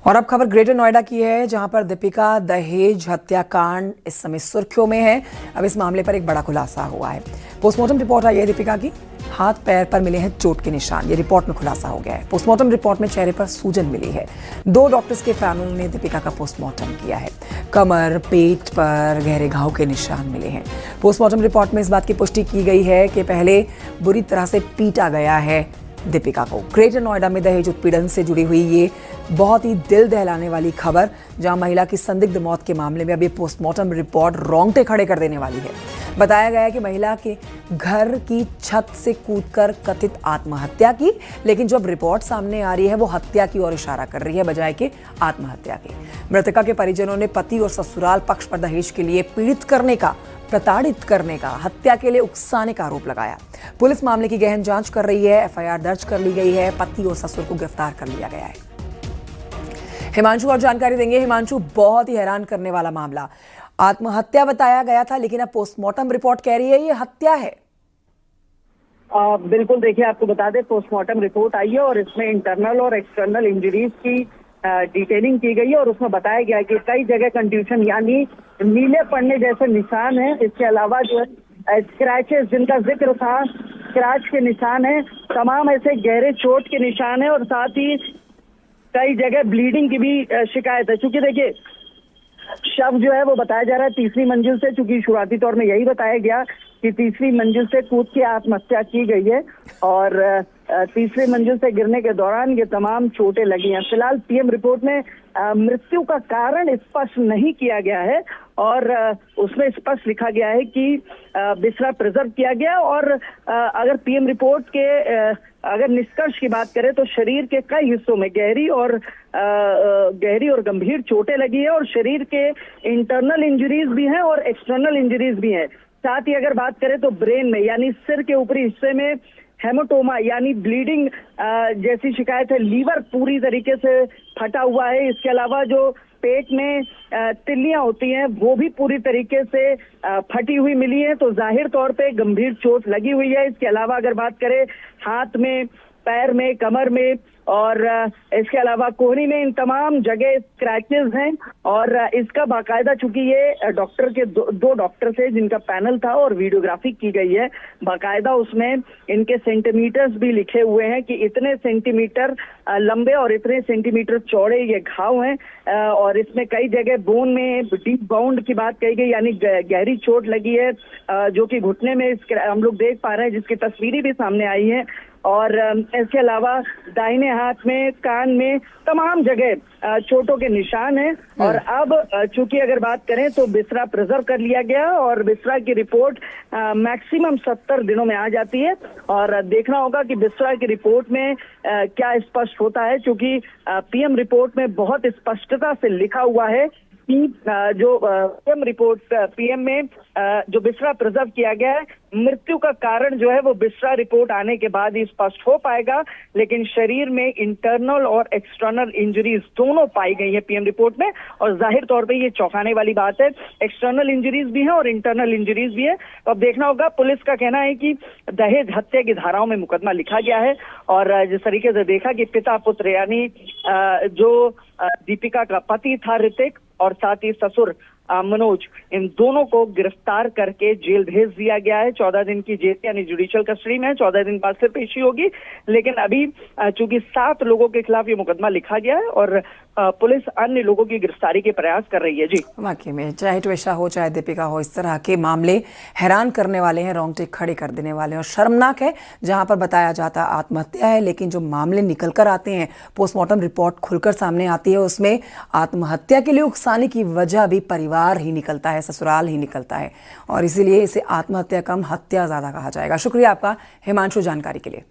और अब खबर ग्रेटर नोएडा की है, जहां पर दीपिका दहेज हत्याकांड इस समय सुर्खियों में है। अब इस मामले पर एक बड़ा खुलासा हुआ है। पोस्टमार्टम रिपोर्ट आई है दीपिका की। हाथ पैर पर मिले हैं चोट के निशान, ये रिपोर्ट में खुलासा हो गया है। पोस्टमार्टम रिपोर्ट में चेहरे पर सूजन मिली है। 2 डॉक्टर्स के पैनल ने दीपिका का पोस्टमार्टम किया है। कमर, पेट पर गहरे घाव के निशान मिले हैं। पोस्टमार्टम रिपोर्ट में इस बात की पुष्टि की गई है कि पहले बुरी तरह से पीटा गया है दीपिका को। ग्रेटर नोएडा में दहेज उत्पीड़न से जुड़ी हुई ये बहुत ही दिल दहलाने वाली खबर, जहां महिला की संदिग्ध मौत के मामले में अब ये पोस्टमार्टम रिपोर्ट रोंगटे खड़े कर देने वाली है। बताया गया है कि महिला के घर की छत से कूदकर कथित आत्महत्या की, लेकिन जब रिपोर्ट सामने आ रही है वो हत्या की ओर इशारा कर रही है बजाय के आत्महत्या के। मृतका के परिजनों ने पति और ससुराल पक्ष पर दहेज के लिए पीड़ित करने का, प्रताड़ित करने का, हत्या के लिए उकसाने का आरोप लगाया। पुलिस मामले की गहन जांच कर रही है। एफआईआर दर्ज कर ली गई है। पति और ससुर को गिरफ्तार कर लिया गया है। हिमांशु और जानकारी देंगे। हिमांशु, बहुत ही हैरान करने वाला मामला, आत्महत्या बताया गया था लेकिन अब पोस्टमार्टम रिपोर्ट कह रही है ये हत्या है। बिल्कुल, देखिए आपको बता दें, पोस्टमार्टम रिपोर्ट आई है और इसमें इंटरनल और एक्सटर्नल इंजरीज की डिटेलिंग की गई है और उसमें बताया गया कि कई जगह कंट्यूशन यानी नीले पड़ने जैसे निशान है। इसके अलावा जो है स्क्रैचेस जिनका जिक्र था, स्क्रैच के निशान है, तमाम ऐसे गहरे चोट के निशान है और साथ ही कई जगह ब्लीडिंग की भी शिकायत है। चूंकि देखिए शव जो है वो बताया जा रहा है तीसरी मंजिल से, चूंकि शुरुआती तौर में यही बताया गया कि तीसरी मंजिल से कूद के आत्महत्या की गई है और तीसरी मंजिल से गिरने के दौरान ये तमाम चोटें लगी हैं। फिलहाल पीएम रिपोर्ट में मृत्यु का कारण स्पष्ट नहीं किया गया है और उसमें स्पष्ट लिखा गया है कि बिस्तरा प्रिजर्व किया गया और अगर पीएम रिपोर्ट के अगर निष्कर्ष की बात करें तो शरीर के कई हिस्सों में गहरी और गंभीर चोटें लगी है और शरीर के इंटरनल इंजरीज भी हैं और एक्सटर्नल इंजरीज भी हैं। साथ ही अगर बात करें तो ब्रेन में यानी सिर के ऊपरी हिस्से में हेमाटोमा यानी ब्लीडिंग जैसी शिकायत है। लीवर पूरी तरीके से फटा हुआ है। इसके अलावा जो पेट में तिल्लियां होती हैं वो भी पूरी तरीके से फटी हुई मिली है, तो जाहिर तौर पे गंभीर चोट लगी हुई है। इसके अलावा अगर बात करें हाथ में, पैर में, कमर में और इसके अलावा कोहनी में, इन तमाम जगह स्क्रैचेस हैं और इसका बाकायदा, चूंकि ये डॉक्टर के दो डॉक्टर थे जिनका पैनल था और वीडियोग्राफी की गई है, बाकायदा उसमें इनके सेंटीमीटर्स भी लिखे हुए हैं कि इतने सेंटीमीटर लंबे और इतने सेंटीमीटर चौड़े ये घाव हैं और इसमें कई जगह बोन में डीप बाउंड की बात कही गई यानी गहरी चोट लगी है जो कि घुटने में हम लोग देख पा रहे हैं, जिसकी तस्वीरें भी सामने आई हैं। और इसके अलावा दाहिने हाथ में, कान में, तमाम जगह चोटों के निशान हैं और अब चूंकि अगर बात करें तो बिस्तरा प्रिजर्व कर लिया गया और बिस्तरा की रिपोर्ट मैक्सिमम 70 दिनों में आ जाती है और देखना होगा कि बिस्तरा की रिपोर्ट में क्या स्पष्ट होता है, क्योंकि पीएम रिपोर्ट में बहुत स्पष्टता से लिखा हुआ है कि जो पीएम रिपोर्ट पीएम में जो बिस्तरा प्रिजर्व किया गया है, मृत्यु का कारण जो है वो बिस्तरा रिपोर्ट आने के बाद ही स्पष्ट हो पाएगा, लेकिन शरीर में इंटरनल और एक्सटर्नल इंजरीज दोनों पाई गई है पीएम रिपोर्ट में और जाहिर तौर पे ये चौंकाने वाली बात है। एक्सटर्नल इंजरीज भी है और इंटरनल इंजरीज भी है। तो अब देखना होगा। पुलिस का कहना है कि दहेज हत्या की धाराओं में मुकदमा लिखा गया है और जिस तरीके से देखा कि पिता पुत्र यानी जो दीपिका का पति था ऋतिक और साथ ही ससुर मनोज, इन दोनों को गिरफ्तार करके जेल भेज दिया गया है। 14 दिन की जेल यानी जुडिशियल कस्टडी में है। 14 दिन बाद फिर पेशी होगी, लेकिन अभी चूंकि 7 लोगों के खिलाफ ये मुकदमा लिखा गया है और पुलिस अन्य लोगों की गिरफ्तारी के प्रयास कर रही है। जी, वाकई में चाहे ट्विशा हो चाहे दीपिका हो, इस तरह के मामले हैरान करने वाले हैं, रोंगटे खड़े कर देने वाले हैं और शर्मनाक है। जहां पर बताया जाता आत्महत्या है, लेकिन जो मामले निकल कर आते हैं, पोस्टमार्टम रिपोर्ट खुलकर सामने आती है, उसमें आत्महत्या के लिए उकसाने की वजह भी परिवार ही निकलता है, ससुराल ही निकलता है और इसीलिए इसे आत्महत्या कम हत्या ज्यादा कहा जाएगा। शुक्रिया आपका हिमांशु जानकारी के लिए।